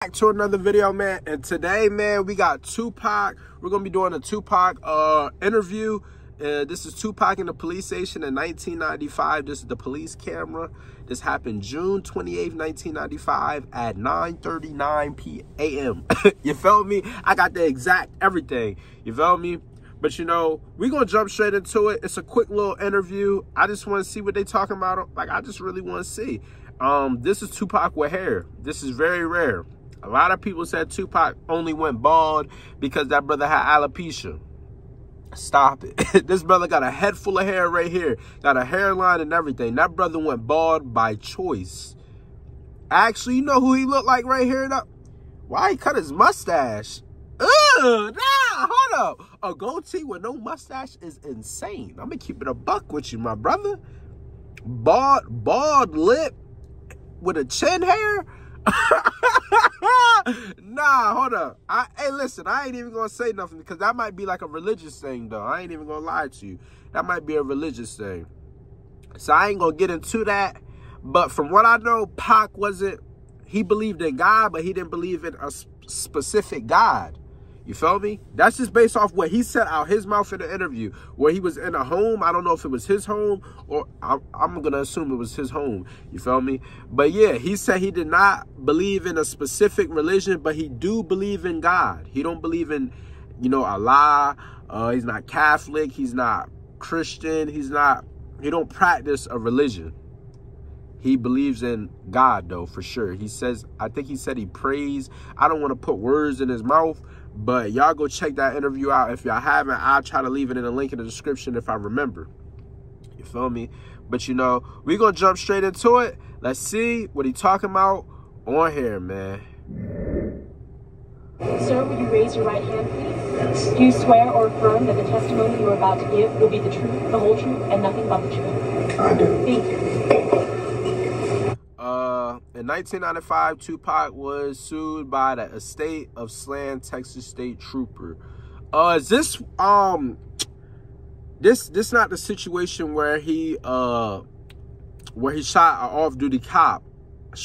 Back to another video, man. And today, man, we got Tupac. We're gonna be doing a Tupac interview. This is Tupac in the police station in 1995. This is the police camera. This happened June 28th, 1995 at 9:39 a.m. You feel me? I got the exact everything. You feel me? But you know, we're gonna jump straight into it. It's a quick little interview. I just want to see what they talking about. Like, I just really want to see. This is Tupac with hair. This is very rare. A lot of people said Tupac only went bald because that brother had alopecia. Stop it. This brother got a head full of hair right here. Got a hairline and everything. That brother went bald by choice. Actually, you know who he looked like right here? Why he cut his mustache? Ugh, nah, hold up. A goatee with no mustache is insane. I'm going to keep it a buck with you, my brother. Bald lip with a chin hair? Nah, hold up. Hey, listen, I ain't even gonna say nothing because that might be like a religious thing, though. I ain't even gonna lie to you. That might be a religious thing. So I ain't gonna get into that. But from what I know, Pac he believed in God, but he didn't believe in a specific God. You feel me? That's just based off what he said out his mouth in the interview, where he was in a home. I don't know if it was his home, or I'm going to assume it was his home. You feel me? But yeah, he said he did not believe in a specific religion, but he do believe in God. He don't believe in, you know, Allah. He's not Catholic. He's not Christian. He don't practice a religion. He believes in God, though, for sure. I think he said he prays. I don't want to put words in his mouth, but y'all go check that interview out. If y'all haven't, I'll try to leave it in a link in the description if I remember. You feel me? But, you know, we're going to jump straight into it. Let's see what he talking about on here, man. Sir, would you raise your right hand, please? Yes. Do you swear or affirm that the testimony you are about to give will be the truth, the whole truth, and nothing but the truth? I do. Thank you. In 1995, Tupac was sued by the estate of slain Texas State Trooper. Is this this not the situation where he shot an off-duty cop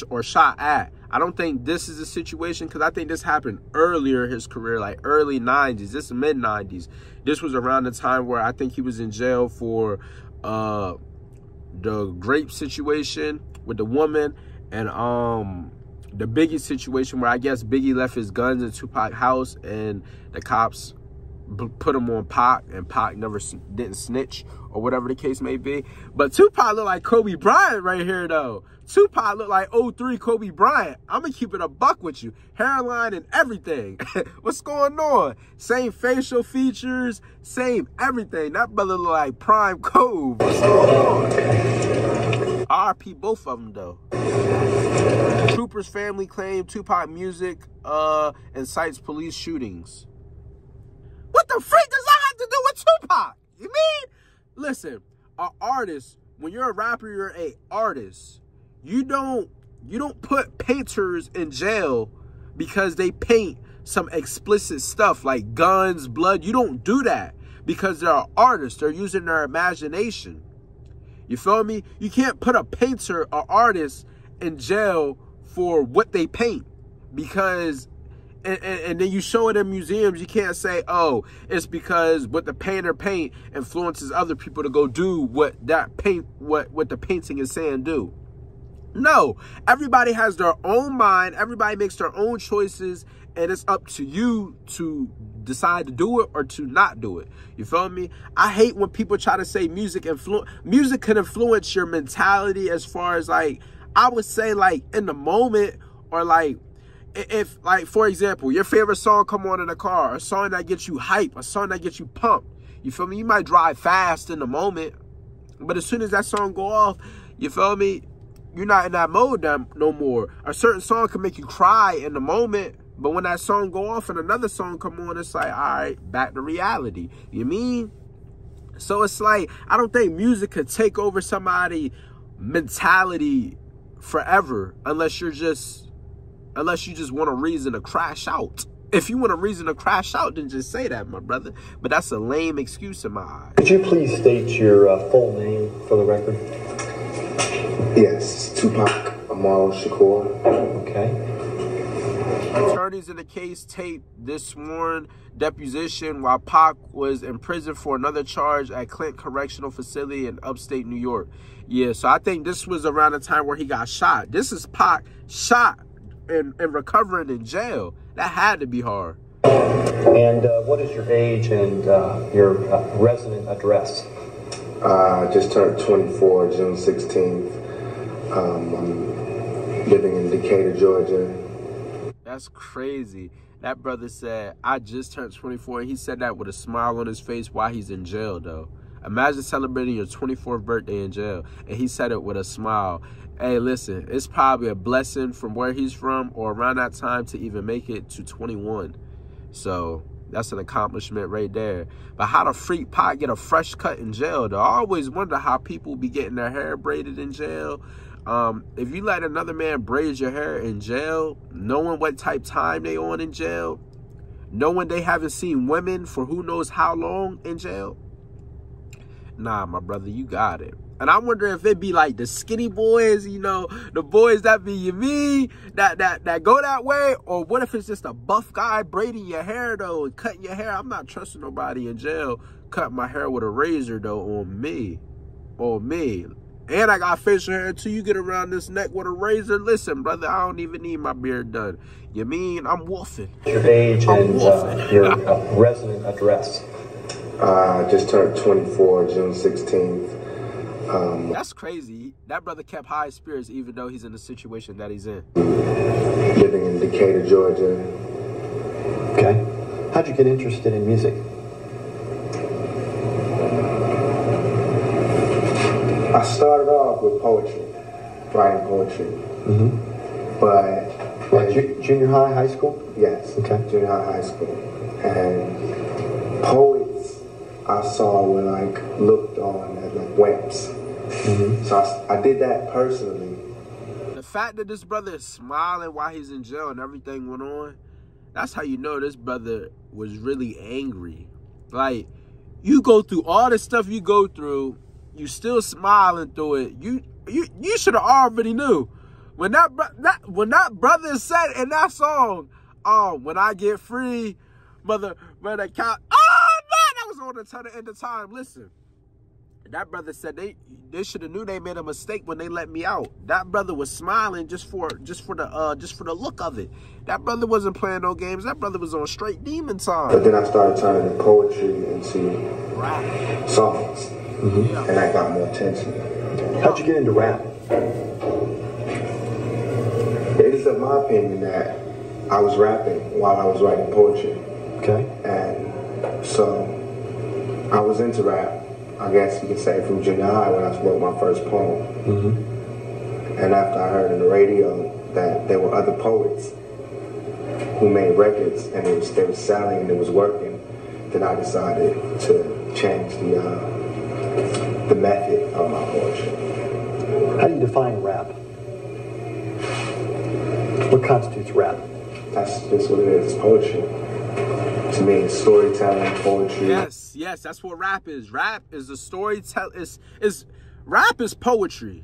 or shot at? I don't think this is the situation, because I think this happened earlier in his career, like early 90s. This is mid-90s. This was around the time where I think he was in jail for the grape situation with the woman, and the Biggie situation where I guess Biggie left his guns in Tupac's house and the cops put them on Pac, and Pac didn't snitch, or whatever the case may be. But Tupac look like Kobe Bryant right here, though. Tupac look like 03 Kobe Bryant. I'm gonna keep it a buck with you. Hairline and everything. What's going on? Same facial features, same everything. That brother look like prime Kobe. What's going on? RP both of them, though. Trooper's family claimed Tupac music incites police shootings. What the freak does that have to do with Tupac? You mean? Listen, an artist, when you're a rapper, you're an artist. You don't put painters in jail because they paint some explicit stuff like guns, blood. You don't do that because they're artists. They're using their imagination. You feel me? You can't put a painter or artist in jail for what they paint, because and then you show it in museums. You can't say, oh, it's because what the painter paint influences other people to go do what the painting is saying do. No, everybody has their own mind. Everybody makes their own choices, and it's up to you to decide to do it or to not do it. You feel me? I hate when people try to say music can influence your mentality, as far as, like, I would say, like, in the moment, or like, if, like, for example, your favorite song come on in the car, a song that gets you hype, a song that gets you pumped. You feel me? You might drive fast in the moment, but as soon as that song go off, you feel me? You're not in that mode no more. A certain song can make you cry in the moment, but when that song go off and another song come on, it's like, all right, back to reality. You mean? So it's like, I don't think music could take over somebody's mentality forever, unless you just want a reason to crash out. If you want a reason to crash out, then just say that, my brother. But that's a lame excuse in my eyes. Could you please state your full name for the record? Yes, Tupac Amaru Shakur. Okay. attorneys in the case taped this sworn deposition while Pac was in prison for another charge at Clint Correctional Facility in upstate New York. Yeah, so I think this was around the time where he got shot. This is Pac shot and recovering in jail. That had to be hard. And what is your age and your resident address? I just turned 24, June 16th. I'm living in Decatur, Georgia. That's crazy. That brother said, I just turned 24, and he said that with a smile on his face while he's in jail, though. Imagine celebrating your 24th birthday in jail, and he said it with a smile. Hey, listen, it's probably a blessing from where he's from or around that time to even make it to 21. So that's an accomplishment right there. But how the freak Pac get a fresh cut in jail, though? I always wonder how people be getting their hair braided in jail. If you let another man braid your hair in jail, knowing what type time they on in jail, knowing they haven't seen women for who knows how long in jail, nah, my brother, you got it. And I wonder if it be like the skinny boys, you know, the boys that be you me, that go that way, or what if it's just a buff guy braiding your hair though and cutting your hair? I'm not trusting nobody in jail cut my hair with a razor though on me. And I got facial hair too. You get around this neck with a razor. Listen, brother, I don't even need my beard done. You mean I'm wolfing? Your age and your resident address. Just turned 24, June 16th. That's crazy. That brother kept high spirits even though he's in the situation that he's in. Living in Decatur, Georgia. Okay. How'd you get interested in music? I started off with poetry, writing poetry. Mm-hmm. But like junior high, high school? Yes. Okay. Junior high school. And poets I saw were like looked on as like wimps. Mm-hmm. So I did that personally. The fact that this brother is smiling while he's in jail and everything went on, that's how you know this brother was really angry. Like, you go through all the stuff you go through, you still smiling through it. You should have already knew. When that brother said in that song, when I get free, brother count. Oh man, that was on the ton of end of time. Listen, that brother said they should have knew they made a mistake when they let me out. That brother was smiling just for the look of it. That brother wasn't playing no games. That brother was on straight demon time. But then I started turning the poetry into rap songs. Mm-hmm. Yeah. And that got more attention. How'd you get into rap? It is in my opinion that I was rapping while I was writing poetry. Okay. And so I was into rap, I guess you could say, from junior high when I wrote my first poem. Mm-hmm. And after I heard on the radio that there were other poets who made records and they were selling and it was working, then I decided to change the method of my poetry. How do you define rap? What constitutes rap? That's what it is. It's poetry. To me, it's storytelling, poetry. Yes, that's what rap is. Rap is the storytelling. Rap is poetry,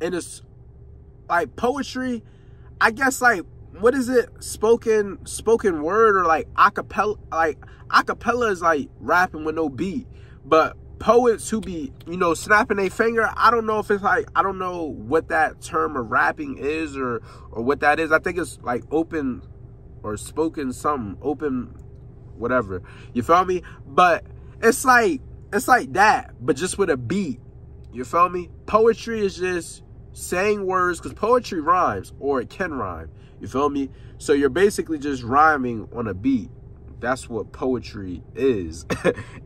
and it's like poetry. I guess like what is it? Spoken word or like acapella. Like acapella is like rapping with no beat, but poets who be, you know, snapping their finger, I don't know if it's like, I don't know what that term of rapping is or what that is. I think it's like open or spoken something, open whatever. You feel me? But it's like that, but just with a beat. You feel me? Poetry is just saying words, because poetry rhymes, or it can rhyme. You feel me? So you're basically just rhyming on a beat. That's what poetry is.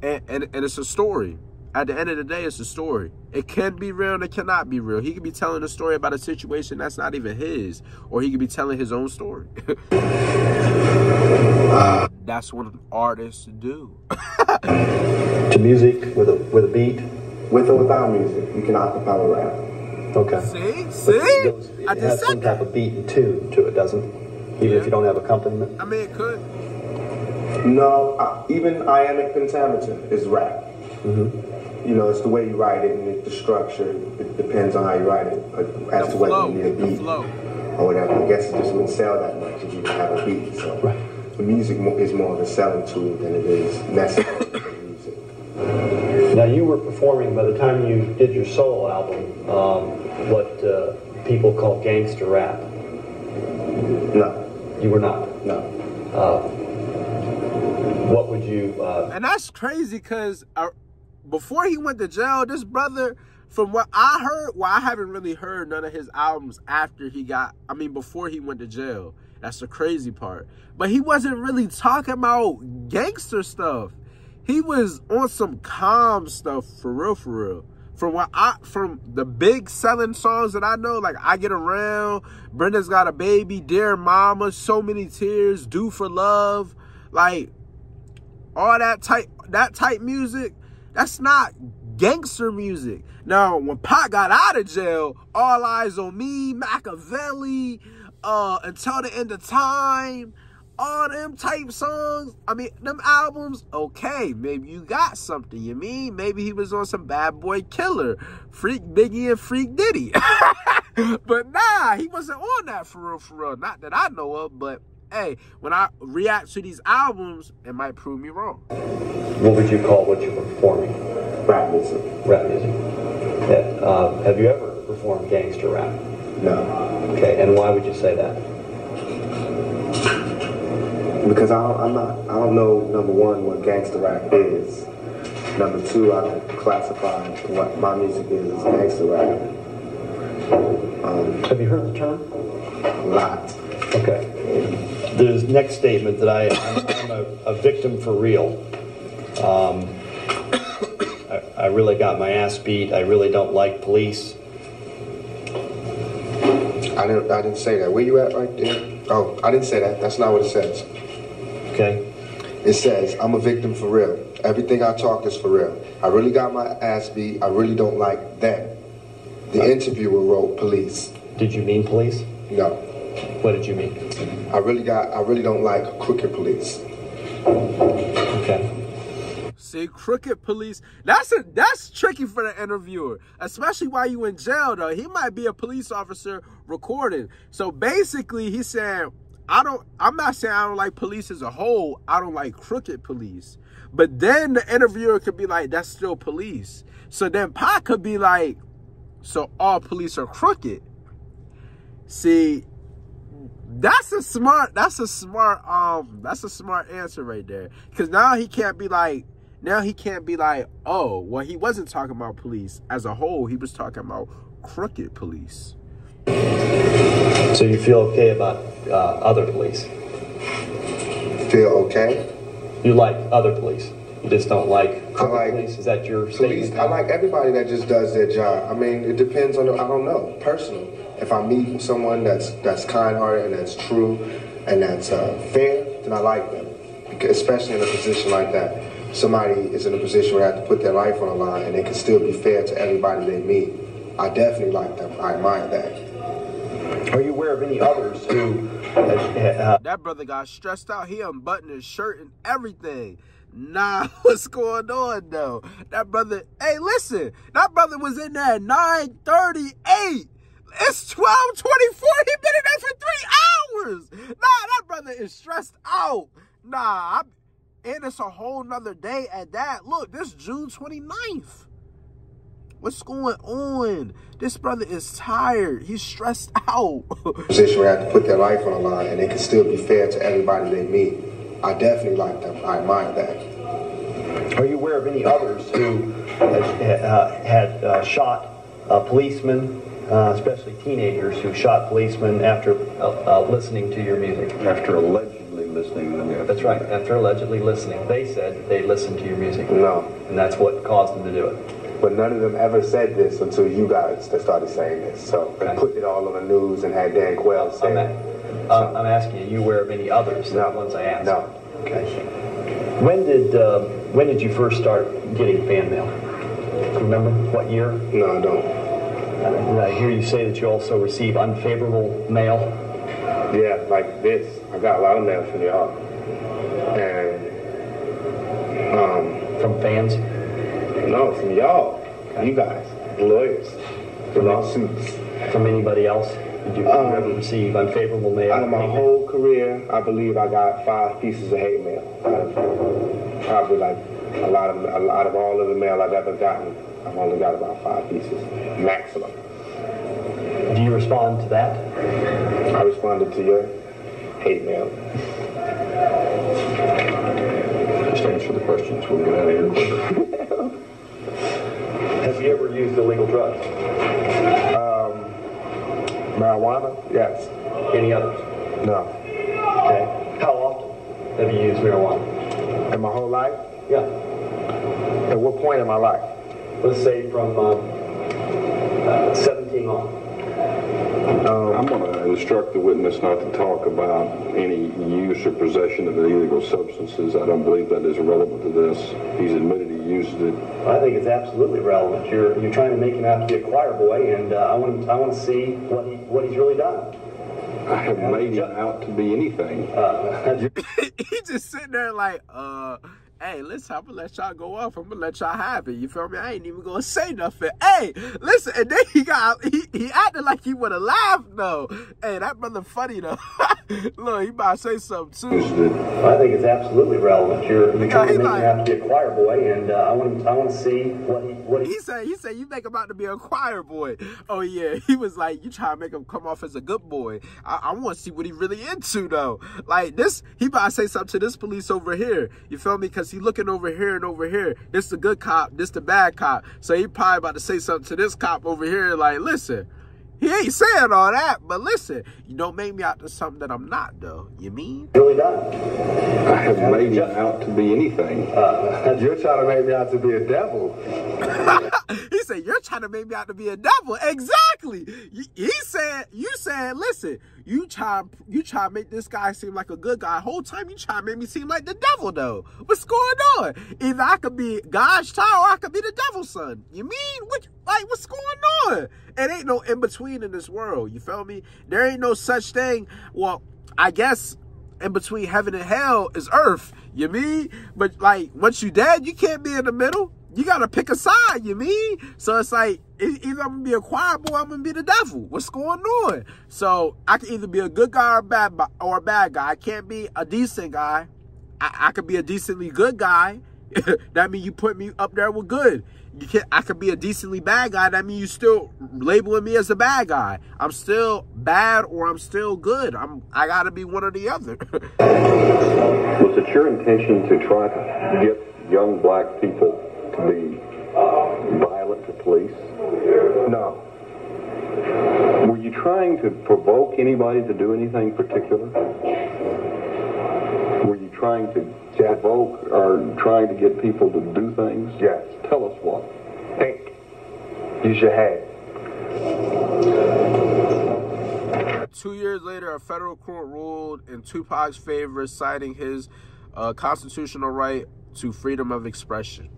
and it's a story. At the end of the day, it's a story. It can be real and it cannot be real. He could be telling a story about a situation that's not even his, or he could be telling his own story. That's what artists do. To music with a beat? With or without music, you can acapella rap. Okay. See? It has some type of beat and tune to it, doesn't it? Even if you don't have accompaniment? I mean, it could. No, even iambic pentameter is rap. Mm-hmm. You know, it's the way you write it and the structure. It depends on how you write it as to whether you need a beat or whatever. I guess it just wouldn't sell that much if you didn't have a beat. So the music is more of a selling tool than it is necessary for the music. Now, you were performing, by the time you did your solo album, what people call gangster rap. No. You were not? No. What would you... And that's crazy because before he went to jail, this brother, from what I heard, well, I haven't really heard none of his albums after he got, before he went to jail. That's the crazy part. But he wasn't really talking about gangster stuff. He was on some calm stuff, for real, for real. From the big selling songs that I know, like I Get Around, Brenda's Got a Baby, Dear Mama, So Many Tears, Do for Love, like all that type music, that's not gangster music. Now, when Pac got out of jail, All Eyes on Me, Machiavelli, Until the End of Time, all them type songs, them albums, okay, maybe you got something, you mean? Maybe he was on some Bad Boy Killer, Freak Biggie and Freak Diddy. But nah, he wasn't on that for real. Not that I know of, but hey, when I react to these albums, it might prove me wrong. What would you call what you were performing? Rap music. Rap music. Yeah. Have you ever performed gangster rap? No. Okay, and why would you say that? Because I don't know, number one, what gangster rap is. Number two, I don't classify what my music is as gangster rap. Have you heard the term? A lot. Okay. There's next statement that I'm a victim for real. I really got my ass beat. I really don't like police. I didn't say that. Where you at right there? Oh, I didn't say that. That's not what it says. Okay. It says, I'm a victim for real. Everything I talk is for real. I really got my ass beat. I really don't like them. The interviewer wrote police. Did you mean police? No. What did you mean? I really don't like crooked police. Okay. See, crooked police, that's tricky for the interviewer, especially while you in jail though. He might be a police officer recording. So basically he's saying, I'm not saying I don't like police as a whole. I don't like crooked police. But then the interviewer could be like, that's still police. So then Pac could be like, so all police are crooked. See, that's a smart answer right there. Because now he can't be like, oh, well, he wasn't talking about police as a whole. He was talking about crooked police. So you feel okay about other police? Feel okay? You like other police? You just don't like police? Is that your statement? I like everybody that just does their job. It depends on, I don't know, personal. If I meet someone that's kind-hearted and that's true and that's fair, then I like them. Because, especially in a position like that. Somebody is in a position where they have to put their life on the line and they can still be fair to everybody they meet. I definitely like them. I admire that. Are you aware of any others who... that brother got stressed out. He unbuttoned his shirt and everything. Nah, what's going on though? That brother, hey, listen, that brother was in there at 9:38. It's 12:24. He been in there for 3 hours. Nah, that brother is stressed out. Nah, and it's a whole nother day at that. Look, this June 29th. What's going on? This brother is tired. He's stressed out. Position where they have to put their life on the line and they can still be fair to everybody they meet. I definitely like them. I admire that. Are you aware of any others who had shot policemen, especially teenagers who shot policemen after listening to your music? After allegedly listening to music. That's right. After allegedly listening. They said they listened to your music. No. And that's what caused them to do it. But none of them ever said this until you guys that started saying this. So they put it all on the news and had Dan Quayle say it. I'm asking you, are you aware of any others than the ones I asked? No. Okay. When did you first start getting fan mail? Remember what year? No, I don't. I hear you say that you also receive unfavorable mail. Yeah, like this. I got a lot of mail from y'all. And from fans? No, from y'all. Okay. You guys, the lawyers, the lawsuits. From anybody else? Did you ever receive unfavorable mail? Out of my whole career, I believe I got 5 pieces of hate mail. Out of probably like a lot of all of the mail I've ever gotten, I've only got about 5 pieces, maximum. Do you respond to that? I responded to your hate mail. Just answer the questions. We'll get out of here quicker. Have you ever used illegal drugs? Marijuana? Yes. Any others? No. Okay. How often have you used marijuana? In my whole life? Yeah. At what point in my life? Let's say from 17 on. I'm going to instruct the witness not to talk about any use or possession of illegal substances. I don't believe that is relevant to this. He's admitted he used it. I think it's absolutely relevant. You're trying to make him out to be a choir boy, and I want to see what he's really done. I have made him out to be anything. He just sitting there like, hey, listen, I'm gonna let y'all go off. I'm gonna let y'all have it. You feel me? I ain't even gonna say nothing. Hey, listen, and then he acted like he would have laughed though. Hey, that brother funny though. Look, he about to say something too. I think it's absolutely relevant. You're trying to make him out to be a choir boy, and I want to see what he said. He said you make him out to be a choir boy. Oh yeah, he was like, you try to make him come off as a good boy. I want to see what he really into though. Like this, he about to say something to this police over here. You feel me? Because he looking over here and over here. This the good cop, this the bad cop. So he probably about to say something to this cop over here like, listen, he ain't saying all that, but listen, you don't make me out to something that I'm not though. You mean? really done. I have made him out to be anything. You're trying to make me out to be a devil. He said, you're trying to make me out to be a devil. Exactly. You said, listen, you try to make this guy seem like a good guy. Whole time you try to make me seem like the devil though. What's going on? Either I could be God's child or I could be the devil's son. You mean? What's going on? It ain't no in between in this world. You feel me? There ain't no such thing. Well, I guess in between heaven and hell is earth. You mean? But like once you dead, you can't be in the middle. You gotta pick a side, you mean? So it's like, either I'm gonna be a choir boy, I'm gonna be the devil. What's going on? So I can either be a good guy or a bad guy. I can't be a decent guy. I could be a decently good guy. That means you put me up there with good. I could be a decently bad guy. That means you still labeling me as a bad guy. I'm still bad or I'm still good. I gotta be one or the other. Was it your intention to try to get young black people to be violent to police? No. Were you trying to provoke anybody to do anything particular? Were you trying to provoke or trying to get people to do things? Yes. Tell us what. Think. Use your head. 2 years later, a federal court ruled in Tupac's favor, citing his constitutional right to freedom of expression.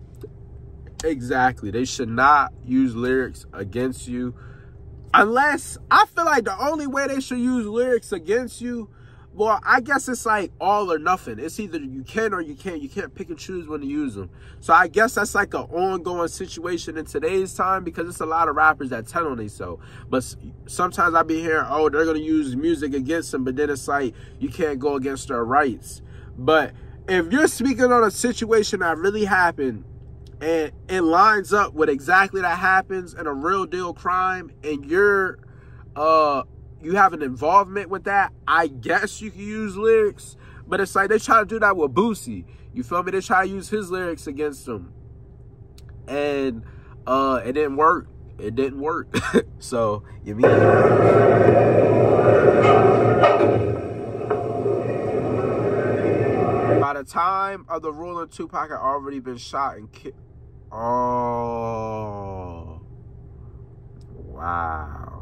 Exactly. They should not use lyrics against you. Unless, I feel like the only way they should use lyrics against you, well, I guess it's like all or nothing. It's either you can or you can't. You can't pick and choose when to use them. So I guess that's like an ongoing situation in today's time because it's a lot of rappers that tell on themselves. But sometimes I be hearing, oh, they're going to use music against them. But then it's like you can't go against their rights. But if you're speaking on a situation that really happened, and it lines up with exactly that happens in a real deal crime, and you have an involvement with that, I guess you can use lyrics. But it's like they try to do that with Boosie. You feel me? They try to use his lyrics against him. And it didn't work. It didn't work. So, you mean... By the time of the ruling, Tupac had already been shot and killed. Oh. Wow.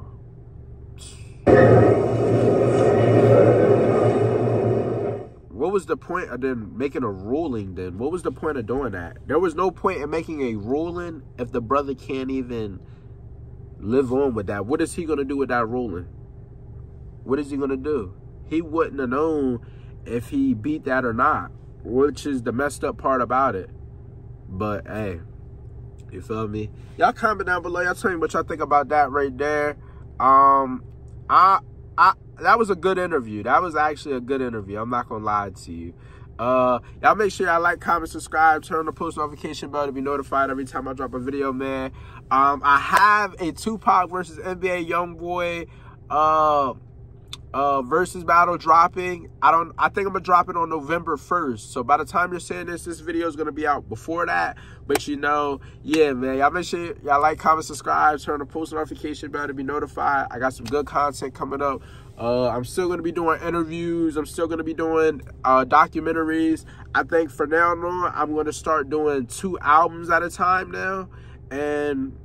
What was the point of then making a ruling then? What was the point of doing that? There was no point in making a ruling if the brother can't even live on with that. What is he going to do with that ruling? What is he going to do? He wouldn't have known if he beat that or not, which is the messed up part about it. But hey, you feel me? Y'all comment down below. Y'all tell me what y'all think about that right there. that was a good interview. That was actually a good interview. I'm not gonna lie to you. Y'all make sure y'all like, comment, subscribe, turn on the post notification bell to be notified every time I drop a video, man. I have a Tupac versus NBA Youngboy versus battle dropping. I think I'm gonna drop it on November 1st. So by the time you're seeing this video is gonna be out before that. But you know, yeah, man, y'all make sure y'all like, comment, subscribe, turn on the post notification bell to be notified. I got some good content coming up. I'm still going to be doing interviews. I'm still going to be doing documentaries. I think for now on, I'm going to start doing 2 albums at a time now. And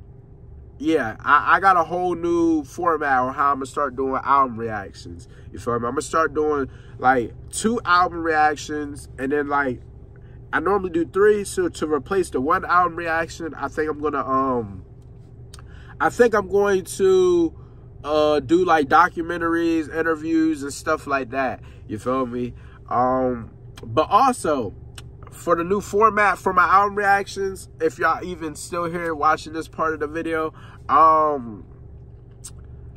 yeah, I got a whole new format on how I'm going to start doing album reactions. You feel me? I'm going to start doing like 2 album reactions, and then like I normally do 3. So to replace the 1 album reaction, I think I'm going to do like documentaries, interviews, and stuff like that. You feel me? But also for the new format for my album reactions, if y'all even still here watching this part of the video,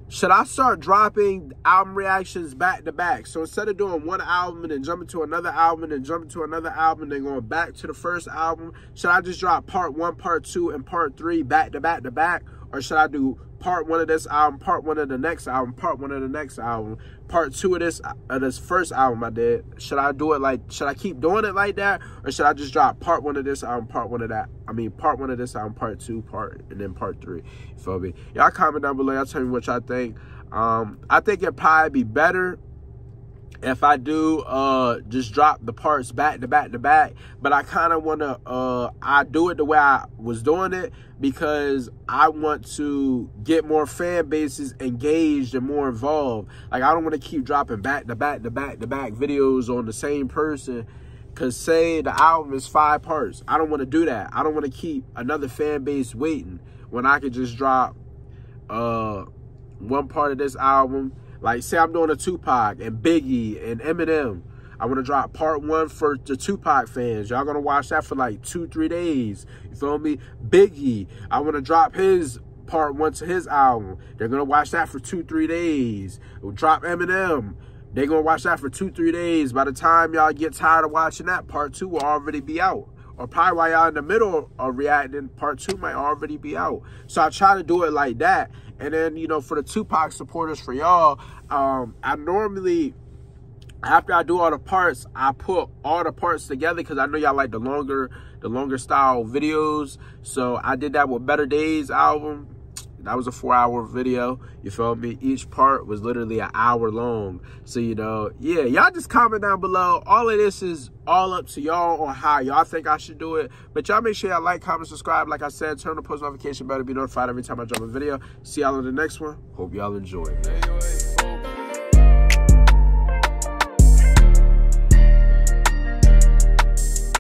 should I start dropping album reactions back to back? So instead of doing 1 album and then jumping to another album and then jumping to another album and then going back to the first album, should I just drop part 1, part 2, and part 3 back to back to back? Or should I do part 1 of this album, part 1 of the next album, part 1 of the next album, part 2 of this first album I did? Should I do it like, should I keep doing it like that? Or should I just drop part 1 of this album, part 1 of that? I mean, part 1 of this album, part 2, and then part 3. You feel me? Y'all comment down below. Y'all tell me what y'all think. I think it'd probably be better if I do just drop the parts back to back to back. But I kind of want to, I do it the way I was doing it because I want to get more fan bases engaged and more involved. Like, I don't want to keep dropping back to back to back to back videos on the same person. Because say the album is 5 parts. I don't want to do that. I don't want to keep another fan base waiting when I could just drop 1 part of this album. Like, say I'm doing a Tupac and Biggie and Eminem. I want to drop part 1 for the Tupac fans. Y'all going to watch that for like 2-3 days. You feel me? Biggie, I want to drop his part 1 to his album. They're going to watch that for 2-3 days. We'll drop Eminem. They're going to watch that for 2-3 days. By the time y'all get tired of watching that, part 2 will already be out. Or probably while y'all in the middle of reacting, part 2 might already be out. So I try to do it like that. And then, you know, for the Tupac supporters, for y'all, I normally, after I do all the parts, I put all the parts together because I know y'all like the longer style videos. So I did that with Better Days album. That was a 4-hour video. You feel me? Each part was literally an hour long. So, you know, yeah, y'all just comment down below. All of this is all up to y'all on how y'all think I should do it. But y'all make sure y'all like, comment, subscribe. Like I said, turn the post notification bell to be notified every time I drop a video. See y'all in the next one. Hope y'all enjoy.